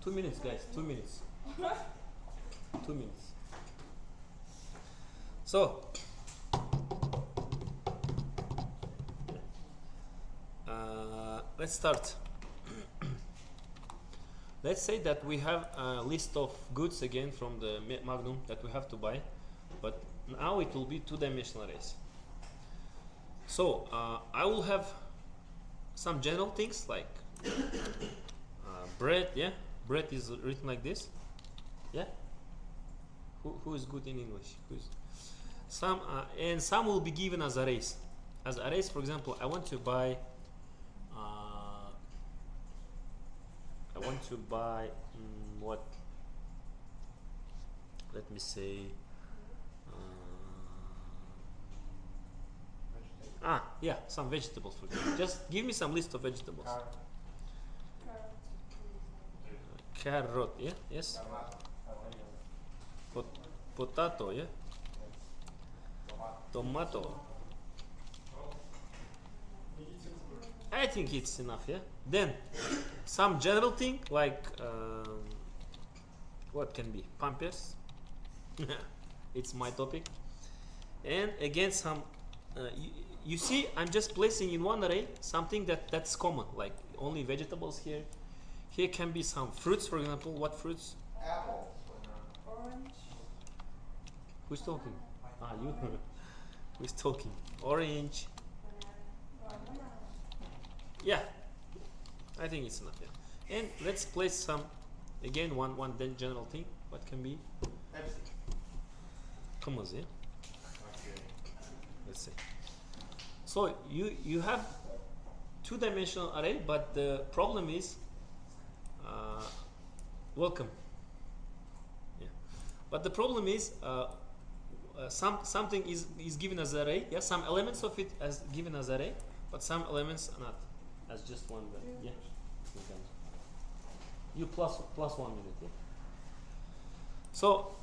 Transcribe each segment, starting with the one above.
2 minutes, guys. 2 minutes. 2 minutes. So, let's start. Let's say that we have a list of goods again from the Magnum that we have to buy, but now it will be two-dimensional arrays. So I will have some general things like bread. Yeah, bread is written like this. Yeah. Who is good in English? Who's some and some will be given as arrays. As arrays, for example, I want to buy. What? Let me say. Yeah, some vegetables. For example. Just give me some list of vegetables. Carrot. Yeah. Yes. Potato. Yeah. Tomato. I think it's enough. Yeah. Then some general thing like what can be Pampers. It's my topic. And again some. You see, I'm just placing in one array something that's common, like only vegetables here. Here can be some fruits, for example. What fruits? Apple. Orange. Who's talking? You. Who's talking? Orange. Yeah, I think it's enough. Yeah. And let's place some, again, one then general thing. What can be? Pepsi. Commas, yeah. Okay. Let's see. So you have two-dimensional array, but the problem is welcome. Yeah, but the problem is something is given as array. Yeah, some elements of it as given as array, but some elements are not as just one value. Yeah, you plus 1 minute. Yeah. So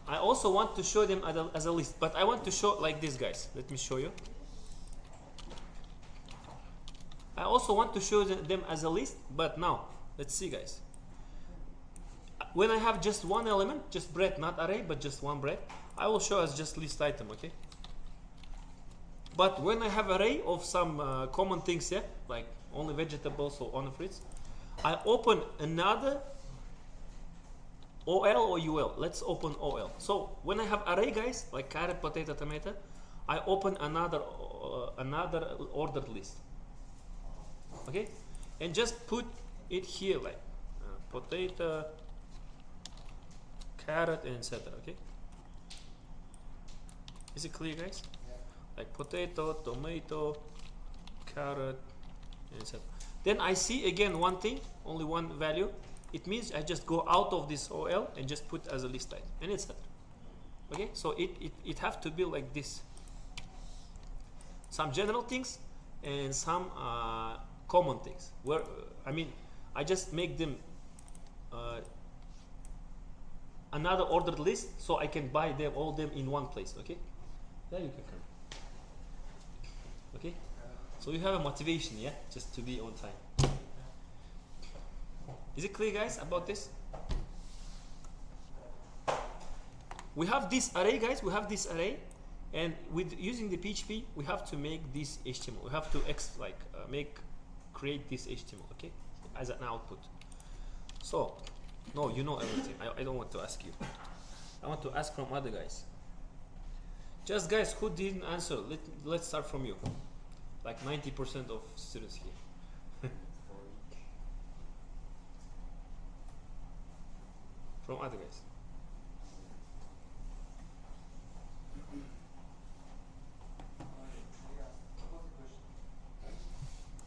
I also want to show them as a list, but I want to show like this, guys. Let me show you. I also want to show them as a list, but now let's see, guys. When I have just one element, just bread, not array, but just one bread, I will show as just list item, okay? But when I have array of some common things, yeah, like only vegetables or only fruits, I open another OL or UL. Let's open OL. So when I have array, guys, like carrot, potato, tomato, I open another ordered list. Okay, and just put it here like potato, carrot, and etc. Okay, is it clear, guys? Yeah. Like potato, tomato, carrot, and etc. Then I see again one thing, only one value. It means I just go out of this OL and just put as a list type, and etc. Okay, so it have to be like this. Some general things and some common things. Where I mean, I just make them another ordered list, so I can buy them all in one place. Okay, there you can come. Okay, so you have a motivation, yeah, just to be on time. Is it clear, guys, about this? We have this array, guys. We have this array, and with using the PHP, we have to make this HTML. We have to create this HTML, okay, as an output. So, no, you know everything. I don't want to ask you. I want to ask from other guys. Just guys who didn't answer. Let's start from you. Like 90% of students here. From other guys.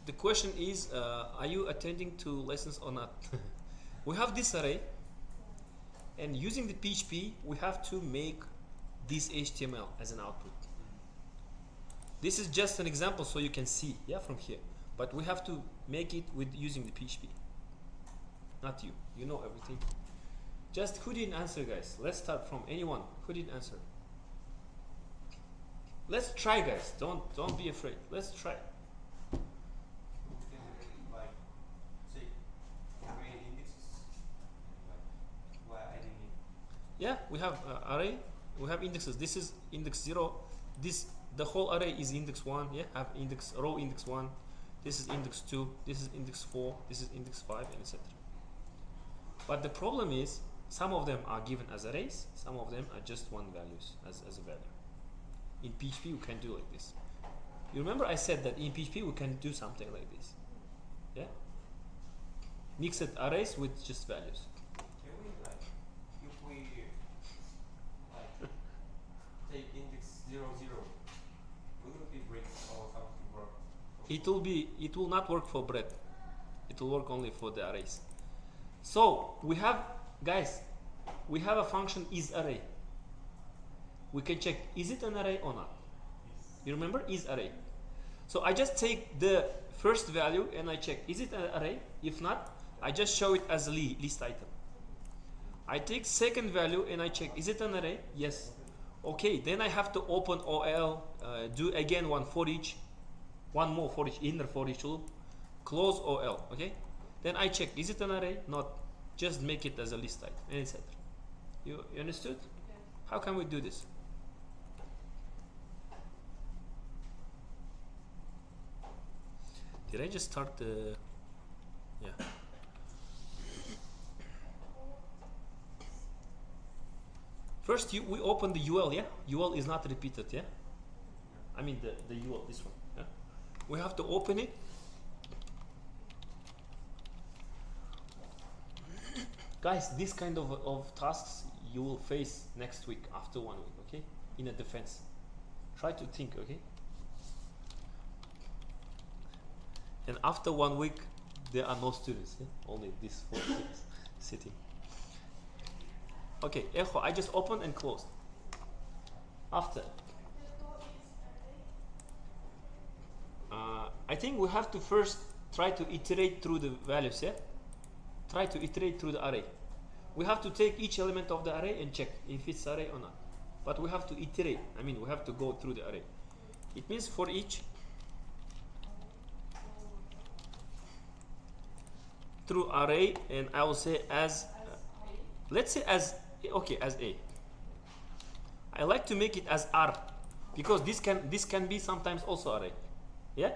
The question is, are you attending to lessons or not? We have this array, and using the PHP, we have to make this HTML as an output. This is just an example so you can see, yeah, from here. But we have to make it with using the PHP. Not you. You know everything. Just who didn't answer, guys? Let's start from anyone. Who didn't answer? Let's try, guys. Don't be afraid. Let's try. Like, say, create indexes Yeah, we have array. We have indexes. This is index 0. The whole array is index 1. Yeah, have index row index 1. This is index 2. This is index 4. This is index 5, and etc. But the problem is some of them are given as arrays. Some of them are just one values as a value. In PHP, we can do like this. You remember I said that in PHP we can do something like this. Yeah. Mixed arrays with just values. Can we like, if we like take index 0, 0, will it be break or something work? It will not work for bread. It will work only for the arrays. So we have, guys, we have a function isArray. We can check, is it an array or not? You remember isArray? So I just take the first value and I check, is it an array? If not, I just show it as a list item. I take second value and I check, is it an array? Yes. Okay, then I have to open OL, do again one for each, one more for each, inner for each loop, close OL, okay? Then I check, is it an array? Not. Just make it as a list item, and etc. You understood? Yes. How can we do this? Did I just start the... Yeah. First, we open the UL, yeah? UL is not repeated, yeah? I mean the UL, this one, yeah? We have to open it. Guys, this kind of tasks you will face next week, after 1 week, okay? In a defense. Try to think, okay? And after 1 week, there are no students, yeah? Only these 4 students sitting. Okay, echo, I just opened and closed. After. I think we have to first try to iterate through the values, yeah? Try to iterate through the array. We have to take each element of the array and check if it's array or not. But we have to iterate. I mean, we have to go through the array. It means for each through array, and I will say as let's say as okay, as A. I like to make it as R because this can be sometimes also array. Yeah?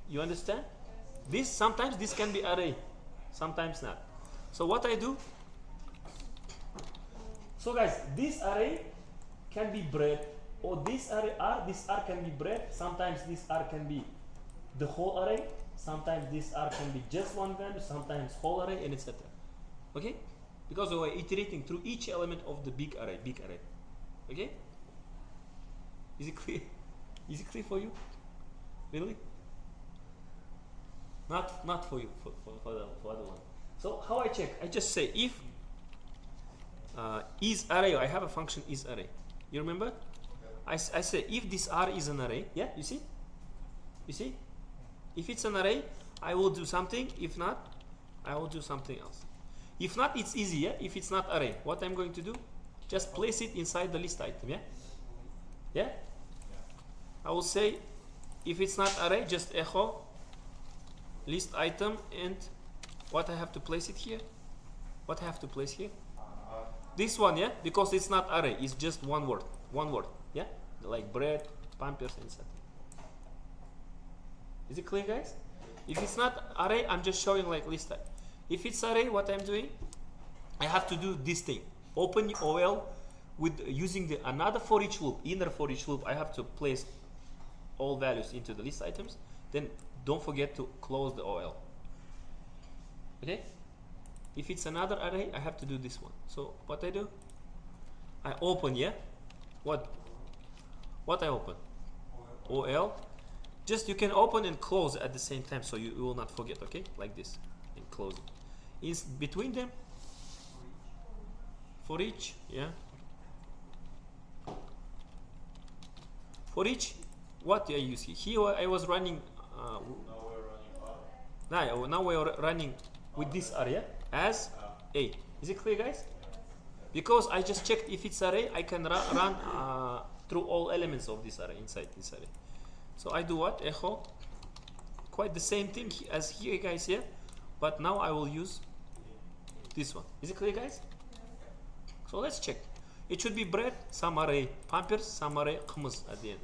You understand? This sometimes this can be array, sometimes not. So what I do? So guys, this array can be bread, or this array R, this R can be bread. Sometimes this R can be the whole array. Sometimes this R can be just one value. Sometimes whole array, and etc. Okay? Because we are iterating through each element of the big array. Okay? Is it clear? Is it clear for you? Really? Not for you, for the other one. So how I check? I just say if is array. I have a function is array. You remember? I say if this R is an array. Yeah, you see? You see? If it's an array, I will do something. If not, I will do something else. If not, it's easy. Yeah? If it's not array, what I'm going to do? Just place it inside the list item. Yeah? Yeah? I will say if it's not array, just echo list item, and what I have to place it here? What I have to place here? This one, yeah? Because it's not array, it's just one word. One word, yeah? Like bread, pampers, etc. Is it clear, guys? If it's not array, I'm just showing like list type. If it's array, what I'm doing? I have to do this thing. Open OL with using the another for each loop, inner for each loop. I have to place all values into the list items. Then don't forget to close the OL. Okay? If it's another array, I have to do this one. So what I do? I open, yeah? What I open? OL. Just you can open and close at the same time, so you will not forget, okay? Like this. And close it. Is between them? For each, yeah? For each, what I use here? Here I was running now we're running with this area as A. Is it clear, guys? Because I just checked if it's array, I can run through all elements of this array, inside this array. So I do what? Echo. Quite the same thing as here, guys, yeah? But now I will use this one. Is it clear, guys? So let's check. It should be bread, some array pampers, some array hummus at the end.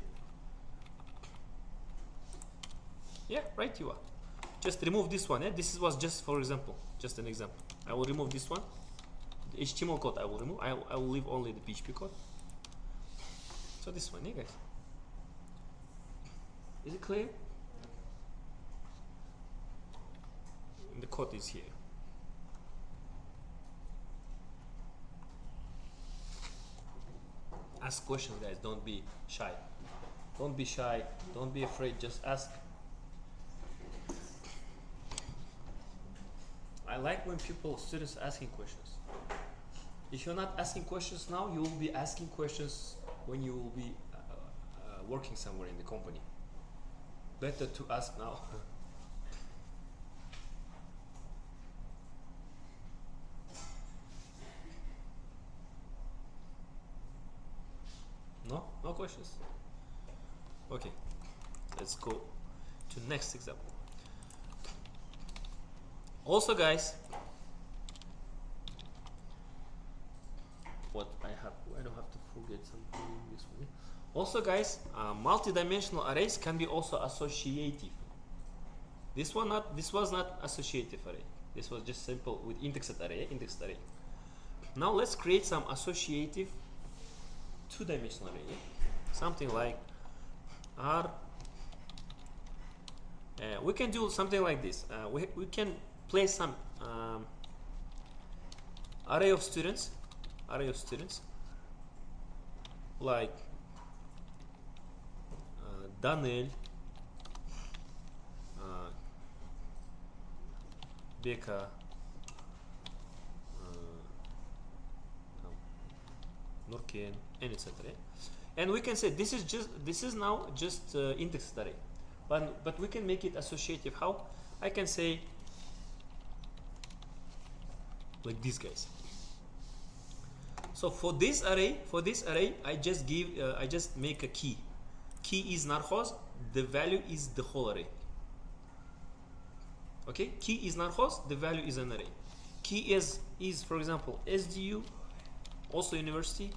Yeah, right you are. Just remove this one. This was just for example, just an example. I will remove this one. The HTML code I will remove. I will leave only the PHP code. So this one, guys. Is it clear? And the code is here. Ask questions, guys. Don't be shy. Don't be shy. Don't be afraid. Just ask. I like when students asking questions. If you're not asking questions now, you will be asking questions when you will be working somewhere in the company. Better to ask now. No questions? Okay, let's go to next example. Also, guys, what I don't have to forget something. This one. Also, guys, multi-dimensional arrays can be also associative. This was not associative array. This was just simple with indexed array. Now let's create some associative two-dimensional array. Something like R. We can do something like this. We can place some array of students like Daniel, Becca, Nurken, and etc. And we can say this is now just indexed array, but we can make it associative. How? I can say like these guys. So for this array, I just make a key. Key is narcos. The value is the whole array. Okay, key is narcos. The value is an array. Key is for example SDU, also university,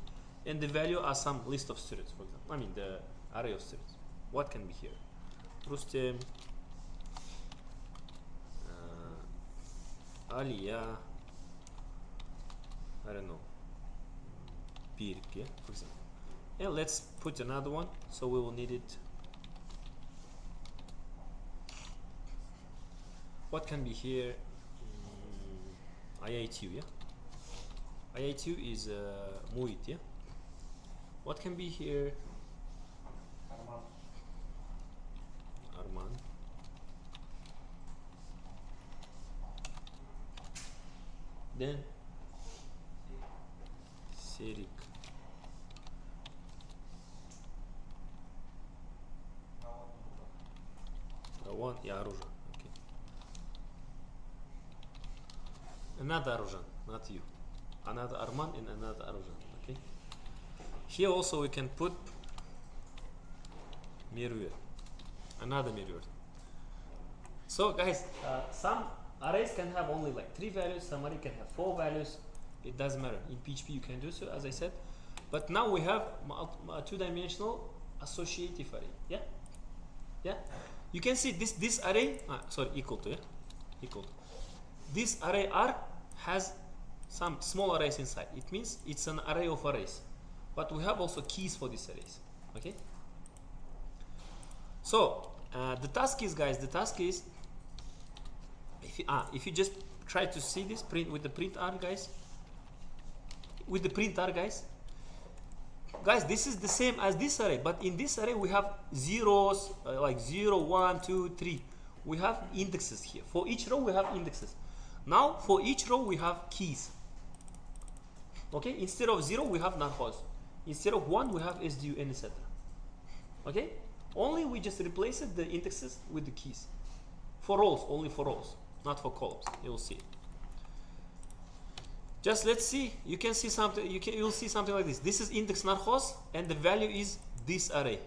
and the value are some list of students. For example, I mean the array of students. What can be here? Rustem, Aliya, I don't know, Birk, yeah, for example. And let's put another one, so we will need it. What can be here? IITU, yeah. IITU is Muit, yeah. What can be here? Arman. Then Serik. One, yeah, Arujan. Okay. Another Arujan, not you. Another Arman and another Arujan. Okay. Here also we can put Mirur. Another Mirur. So guys, some arrays can have only like 3 values. Some array can have 4 values. It doesn't matter. In PHP you can do so, as I said. But now we have two-dimensional associative array. Yeah. Yeah. You can see this array, equal to, this array R has some small arrays inside. It means it's an array of arrays, but we have also keys for these arrays. Okay. So the task is, guys, if you just try to see this with the print R, guys, guys, this is the same as this array, but in this array we have zeros, like 0, 1, 2, 3. We have indexes here. For each row we have indexes. Now for each row we have keys. Okay, instead of 0 we have narcos. Instead of 1 we have SDU and etc. Okay, only we just replaced the indexes with the keys. For rows, only for rows, not for columns. You will see. Just let's see. You can see something. You'll see something like this. This is index narcos, and the value is this array.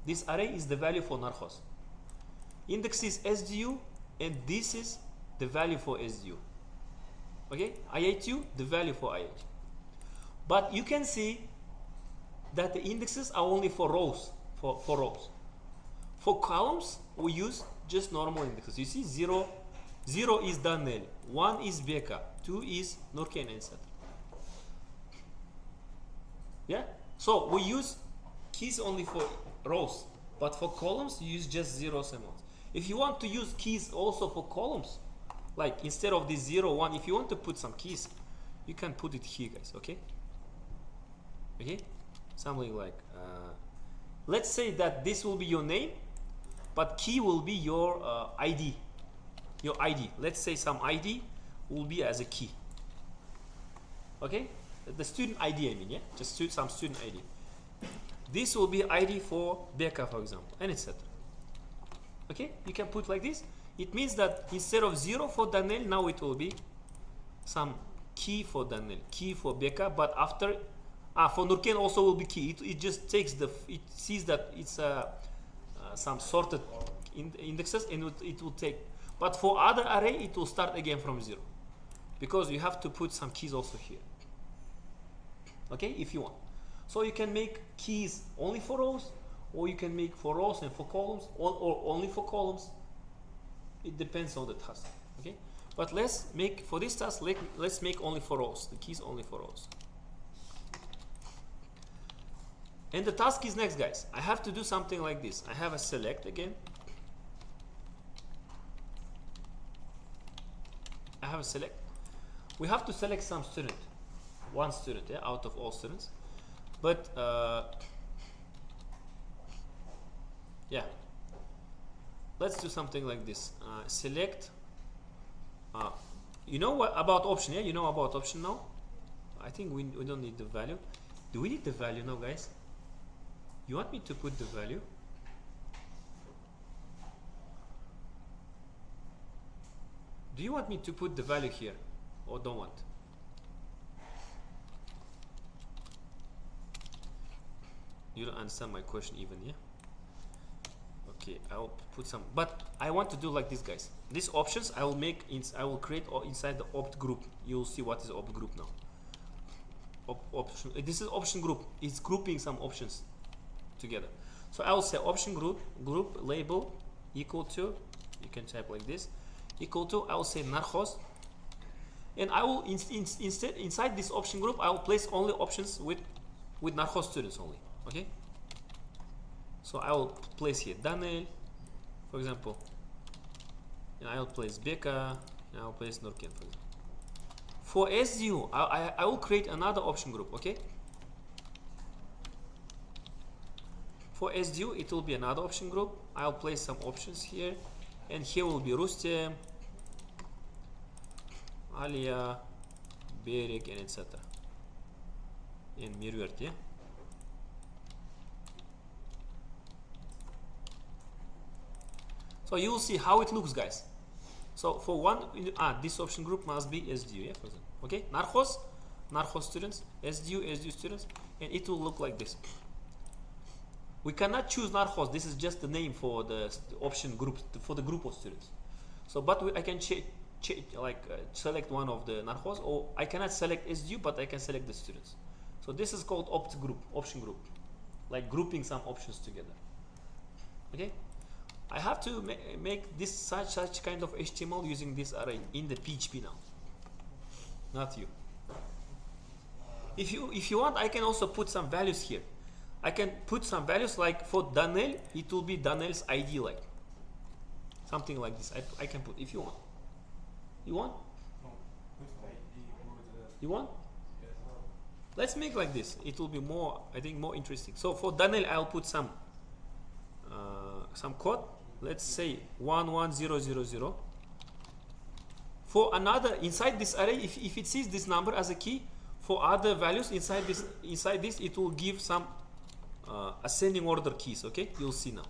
This array is the value for narcos. Index is SDU, and this is the value for SDU. Okay, IITU, the value for IITU. But you can see that the indexes are only for rows, for rows. For columns, we use just normal indexes. You see 0 is Daniel, 1 is Becca, 2 is Nurken, etc. Yeah? So we use keys only for rows, but for columns you use just zeros and ones. If you want to use keys also for columns, like instead of the 0, 1, if you want to put some keys, you can put it here, guys, okay? Okay? Something like, let's say that this will be your name, but key will be your ID. Your ID. Let's say some ID will be as a key. Okay? The student ID, I mean, yeah? Just some student ID. This will be ID for Becca, for example, and etc. Okay? You can put like this. It means that instead of 0 for Daniel, now it will be some key for Daniel, key for Becca, but after, for Nurken also will be key. It just takes it sees that it's some sorted indexes, and it will take. But for other array, it will start again from 0, because you have to put some keys also here. Okay, if you want. So you can make keys only for rows, or you can make for rows and for columns, or only for columns. It depends on the task. Okay, but let's make for this task. Let's make only for rows. The keys only for rows. And the task is next, guys. I have to do something like this. I have a select again. I have a select. We have to select some student, one student, yeah, out of all students. But yeah, let's do something like this. Select. You know what about option? Yeah, you know about option now. I think we don't need the value. Do we need the value now, guys? You want me to put the value? Do you want me to put the value here, or don't want? You don't understand my question even, yeah? Okay, I'll put some, but I want to do like this, guys. These options I will make, I will create inside the opt group. You'll see what is opt group now. Option. This is option group. It's grouping some options together. So I will say option group label equal to, you can type like this, equal to, I will say narcos, and I will instead inside this option group I will place only options with narcos students only. Okay, so I will place here Daniel, for example, and I will place Becca, and I will place Nurken, for example. For SU, I will create another option group. Okay, for SDU it will be another option group. I'll place some options here, and here will be Rustem, Alia, Berik, and etc. And Mirvert, yeah. So you will see how it looks, guys. So for one, this option group must be SDU, yeah, for example. Okay, Narcos students, SDU students, and it will look like this. We cannot choose Narcos. This is just the name for the option group, for the group of students. So, but I can select one of the Narcos, or I cannot select SDU, but I can select the students. So this is called opt group, option group, like grouping some options together. Okay. I have to make this such kind of HTML using this array in the PHP now. Not you. If you want, I can also put some values here. I can put some values like for Daniel, it will be Daniel's ID, like something like this. I can put if you want. You want? No. You want? Yes. Let's make like this. It will be more, I think, more interesting. So for Daniel, I'll put some code. Let's say 11000. For another inside this array, if it sees this number as a key, for other values inside this, it will give some ascending order keys. Okay, you'll see now.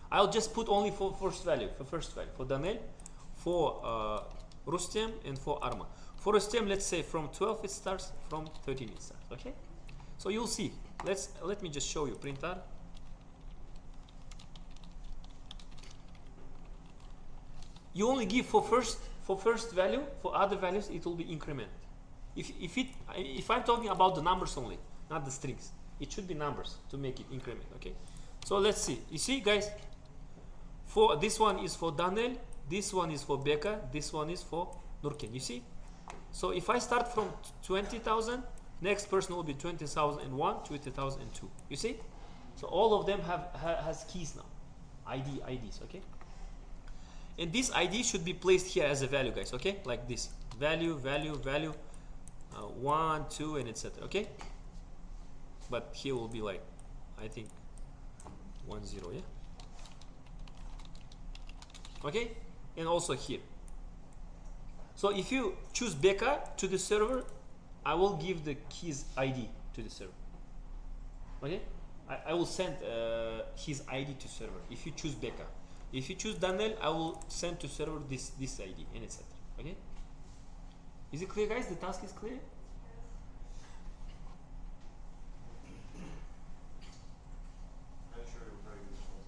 I'll just put only for first value, for Daniel, for Rustem, and for Arma. For Rustem, let's say from 12 it starts, from 13 it starts. Okay, so you'll see. Let me just show you printer. You only give for first value. For other values, it will be increment. if I'm talking about the numbers only, not the strings, it should be numbers to make it increment. Okay, so let's see. You see, guys, for this one is for Daniel, this one is for Becca, this one is for Nurken. You see, so if I start from 20,000, next person will be 20,001, 20,002. You see, so all of them has keys now, IDs. Okay, and this ID should be placed here as a value, guys. Okay, like this, value, 1, 2, and etc. Okay, but here will be like, I think 1, 0. Yeah. Okay, and also here. So if you choose Becca to the server, I will give the keys ID to the server. Okay, I will send his ID to server if you choose Becca. If you choose Daniel, I will send to server this ID and etc. Okay, is it clear, guys? The task is clear?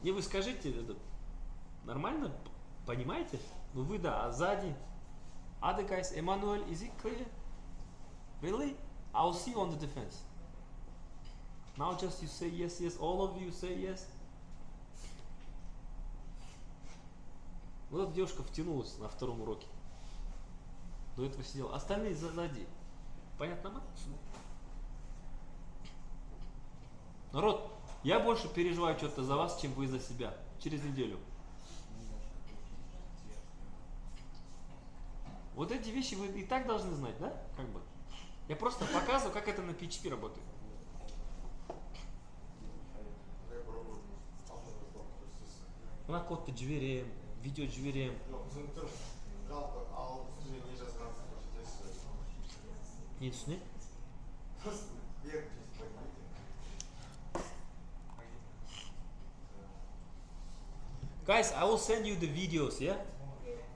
Не, вы скажите, нормально? Понимаете? Ну вы да, а сзади? Other guys, Emmanuel, is it clear? Really? I'll see you on the defense. Now just you say yes, all of you say yes. Вот эта девушка втянулась на втором уроке. До этого сидела. Остальные сзади. Понятно? Народ, я больше переживаю что-то за вас, чем вы за себя. Через неделю. Вот эти вещи вы и так должны знать, да? Как бы. Я просто показываю, как это на PHP работает. Buna kod tecrübem, video tecrübem. Ne üstüne? Guys, I will send you the videos, yeah?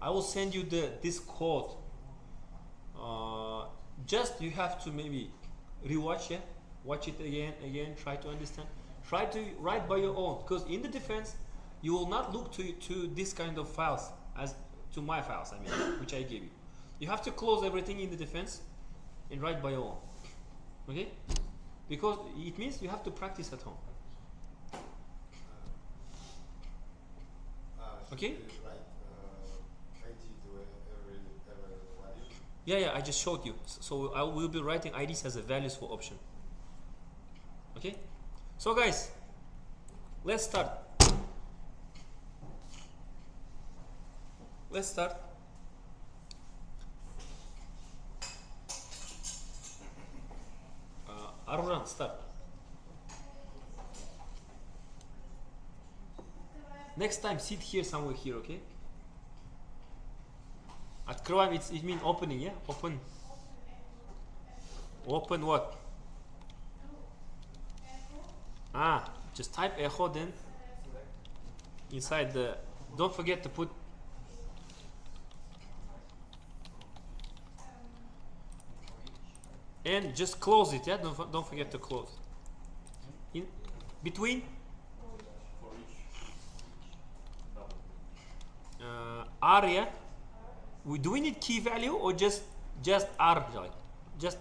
I will send you this code. Just you have to maybe rewatch it, watch it again, try to understand. Try to write by your own, because in the defense, you will not look to this kind of files as to my files, I mean, which I gave you. You have to close everything in the defense and write by your own. Okay? Because it means you have to practice at home. Okay? Yeah, I just showed you. So I will be writing IDs as a values for option. Okay? So guys, let's start. Let's start. Aruran, start. Next time, sit here somewhere here, okay? Открываем, it means opening, yeah? Open. Open what? Just type echo then inside the. Don't forget to put. And just close it, yeah? Don't forget to close it. In between R, yeah? Do we need key value or just R, like just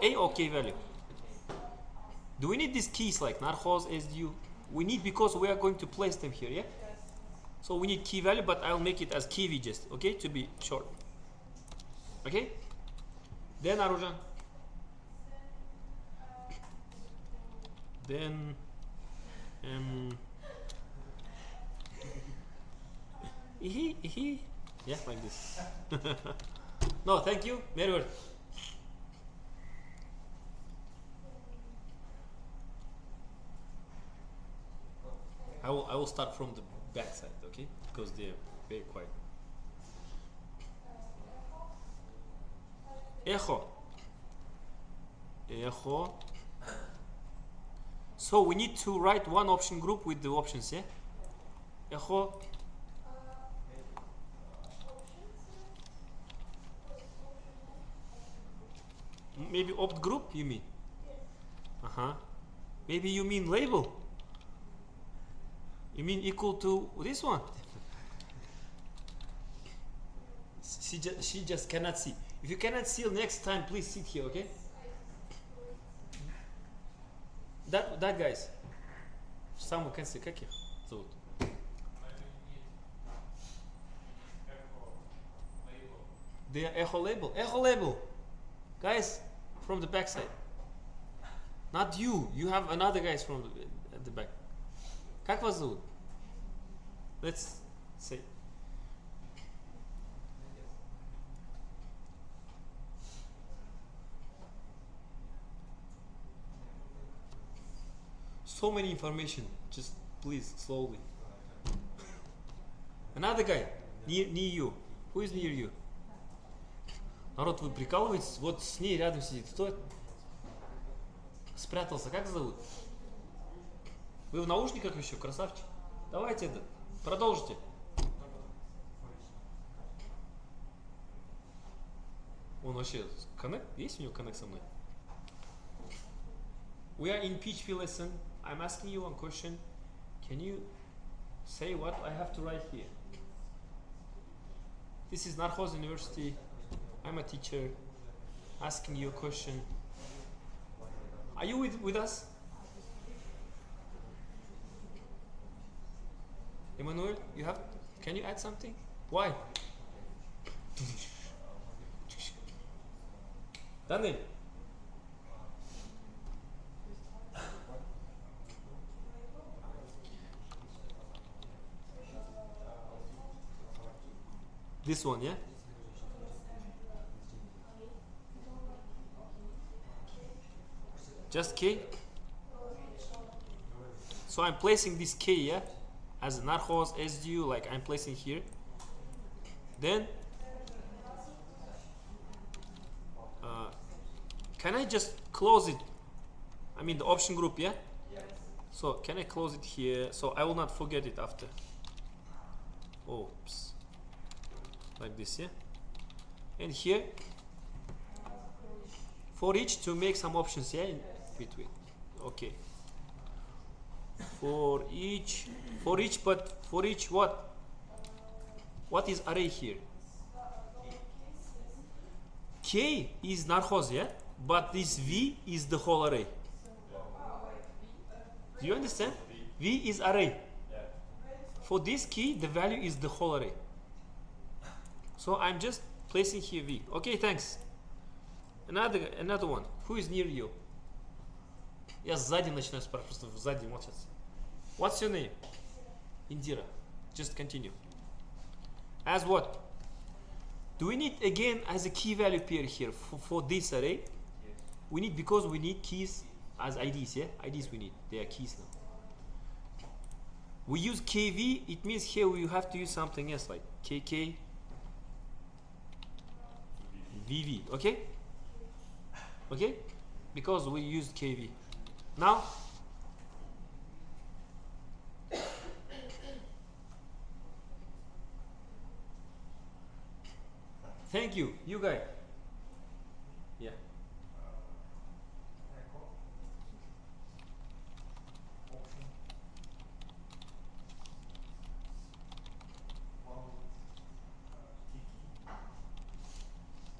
A or key value? Do we need these keys like narcos, SDU? We need, because we are going to place them here, yeah? So we need key value, but I'll make it as key just, okay, to be short. Okay? Then Arujan. Then yeah, like this. No, thank you. Merhaba. I will start from the back side, okay? Because they're very quiet. Echo. So we need to write one option group with the options, yeah? Echo. Maybe opt group, you mean? Maybe you mean label? You mean equal to this one? she just cannot see. If you cannot see next time, please sit here, okay? That guys. Someone can see. Как их зовут? They are echo label. Echo label. Guys, from the back side. Not you. You have another guys from at the back. Как вас зовут? Let's say. So many information. Just please, slowly. Another guy. Near you. Who is near you? Народ, вы прикалываетесь? Вот с ней рядом сидит. Кто это? Спрятался. Как зовут? Вы в наушниках еще, красавчик? Давайте это. Продолжите. Он вообще коннект? Есть у него коннект со мной? We are in PHP lesson. I'm asking you one question. Can you say what I have to write here? This is Narcos University. I'm a teacher. Asking you a question. Are you with us? Emmanuel, you have? Can you add something? Why? Daniel. This one, yeah? Just K? So I'm placing this K, yeah? As Narcos, SDU, like I'm placing here. Then, can I just close it? I mean the option group, yeah? Yes. So can I close it here so I will not forget it after? Oops. Like this, yeah? And here, for each to make some options, yeah, in between. Okay. For each what? What is array here? K is Narcos, yeah? But this V is the whole array. Do you understand? V is array. For this key, the value is the whole array. So I'm just placing here V. Okay, thanks. Another one. Who is near you? Я сзади начинаю спрашивать, просто сзади молчат. What's your name? Indira. Just continue. As what? Do we need again as a key value pair here for this array? Yes. We need, because we need keys as IDs, yeah? IDs we need. They are keys now. We use KV, it means here we have to use something else like KK, VV, okay? Okay? Because we used KV. Now, thank you, you guys. Yeah.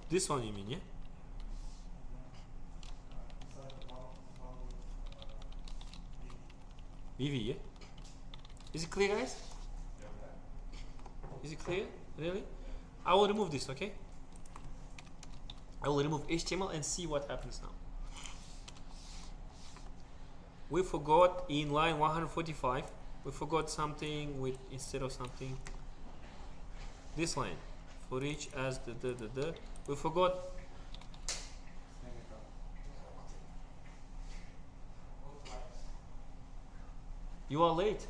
This one you mean, yeah? VV, yeah? Is it clear, guys? Is it clear? Really? I will remove this, okay? I will remove HTML and see what happens now. We forgot in line 145, we forgot something with instead of something. This line, for each as the. We forgot. You are late.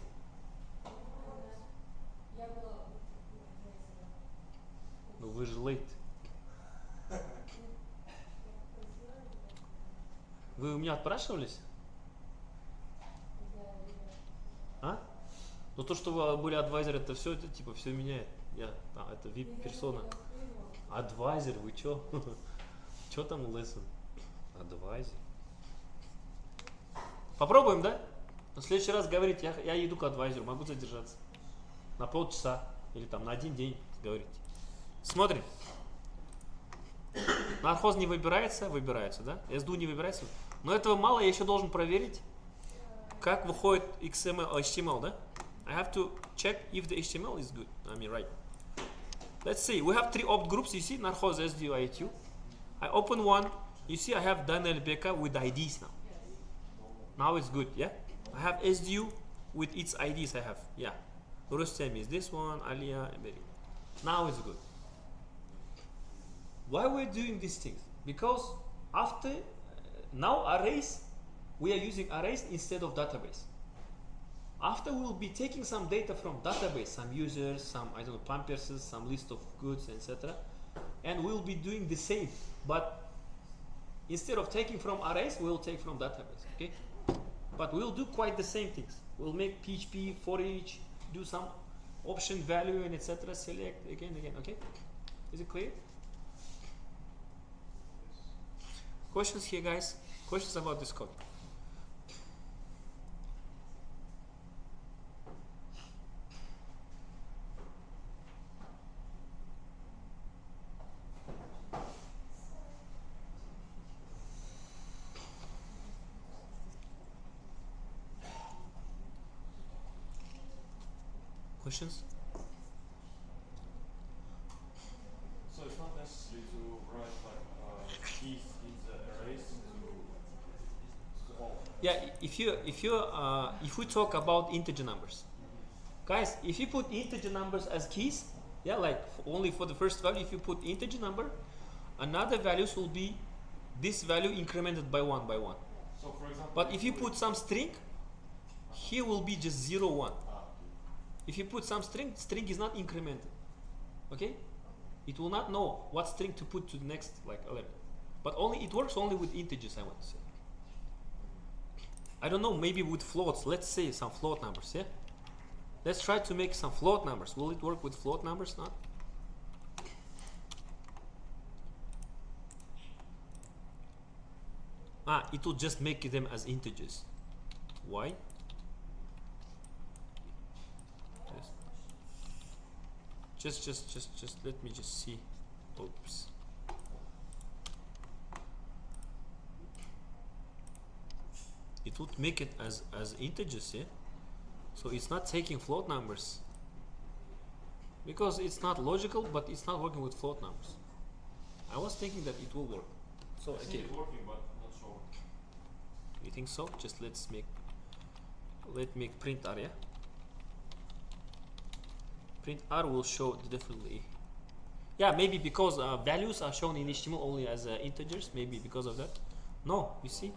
No, вы же late. Вы у меня отпрашивались? А? Но то, что вы были адвайзер, это все, это типа все меняет. Это VIP персона. Адвайзер, вы чё? Чё там lesson? Адвайзер. Попробуем, да? В следующий раз говорить, я иду к адвайзеру, могу задержаться. На полчаса или там на один день говорить. Смотрим. Нархоз не выбирается, выбирается, да? SDO не выбирается. Но этого мало, я еще должен проверить, как выходит XML, HTML, да? I have to check if the HTML is good. I mean, right. Let's see. We have 3 opt groups. You see, Narhoz, SDO, IQ. I open one. You see, I have Daniel Beka with IDs now. Now it's good, yeah? I have SDU with its IDs I have, yeah. Rustem is this one, Alia, and Beri. Now it's good. Why we're doing these things? Because after, now arrays, we are using arrays instead of database. After we'll be taking some data from database, some users, some, I don't know, pamperses, some list of goods, etc. And we'll be doing the same, but instead of taking from arrays, we'll take from database, okay? But we'll do quite the same things. We'll make PHP for each, do some option value and etc. Select again, okay? Is it clear? Questions here, guys? Questions about this code? Questions? So it's not necessary to write like keys in the arrays to all. Yeah, if we talk about integer numbers, guys, if you put integer numbers as keys, yeah, like only for the first value, if you put integer number, another values will be this value incremented by one by one. So for example, But if you put some string, here will be just 0, 1. If you put some string, string is not incremented. Okay? It will not know what string to put to the next like element. But only it works only with integers, I want to say. I don't know, maybe with floats. Let's say some float numbers, yeah? Let's try to make some float numbers. Will it work with float numbers? Not? It will just make them as integers. Why? Just let me just see. Oops. It would make it as integers, yeah? So it's not taking float numbers. Because it's not logical, but it's not working with float numbers. I was thinking that it will work. So I think it's working, but not sure. You think so? Just let make print r, yeah? Print r will show differently. Yeah, maybe because values are shown in HTML only as integers, maybe because of that. No, you see?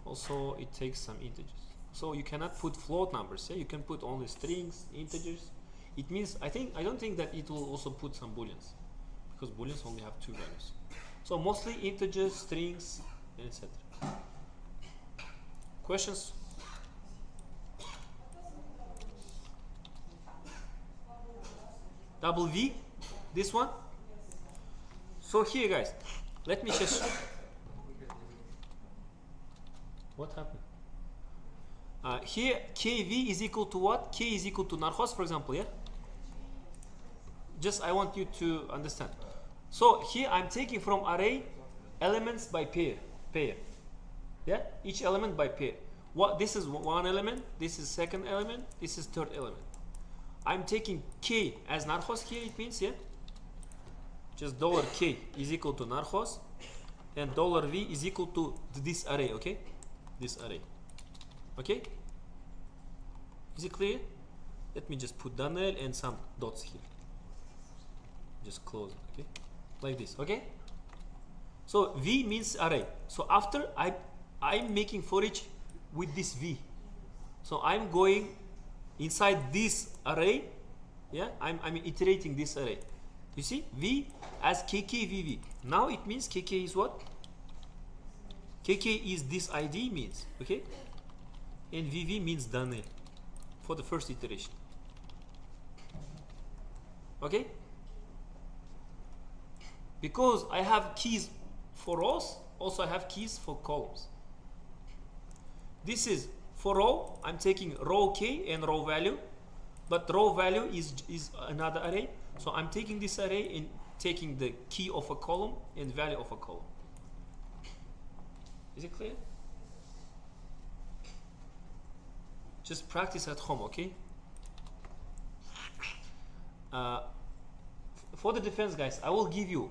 Also, it takes some integers. So you cannot put float numbers, yeah? You can put only strings, integers. It means, I don't think that it will also put some booleans, because booleans only have 2 values. So mostly integers, strings, etc. Questions? Double V, this one. So here, guys, let me just. What happened? Here, KV is equal to what? K is equal to Narhos, for example, yeah? Just I want you to understand. So here I'm taking from array elements by pair. Yeah? Each element by pair. This is one element, this is second element, this is third element. I'm taking K as Narhos here, it means, yeah? Just $K is equal to Narhos, and $V is equal to this array, okay? This array. Okay? Is it clear? Let me just put Daniel and some dots here. Just close it, okay? Like this, okay? So V means array. So after I'm making for each with this V. So I'm going inside this array, yeah? I'm iterating this array. You see? V as KKVV. Now it means KK is what? KK is this ID means, okay? And VV means Daniel for the first iteration. Okay? Because I have keys for rows, also I have keys for columns. This is for row, I'm taking row K and row value, but row value is another array. So I'm taking this array and taking the key of a column and value of a column. Is it clear? Just practice at home, okay? For the defense, guys, I will give you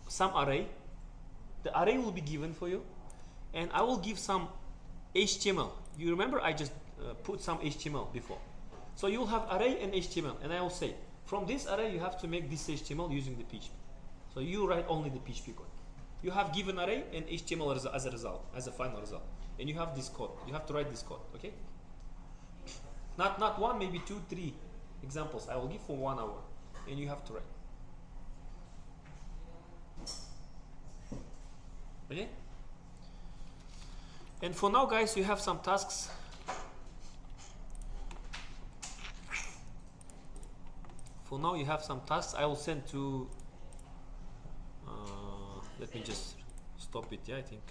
some array. The array will be given for you, and I will give some HTML. You remember I just put some HTML before. So you will have array and HTML, and I will say, from this array you have to make this HTML using the PHP. So you write only the PHP code. You have given array and HTML as a result, as a final result. And you have this code. You have to write this code, okay? Not one, maybe 2, 3 examples. I will give for 1 hour, and you have to write. Okay? And for now, guys, you have some tasks. For now, you have some tasks. I will send to. Let me just stop it. Yeah, I think.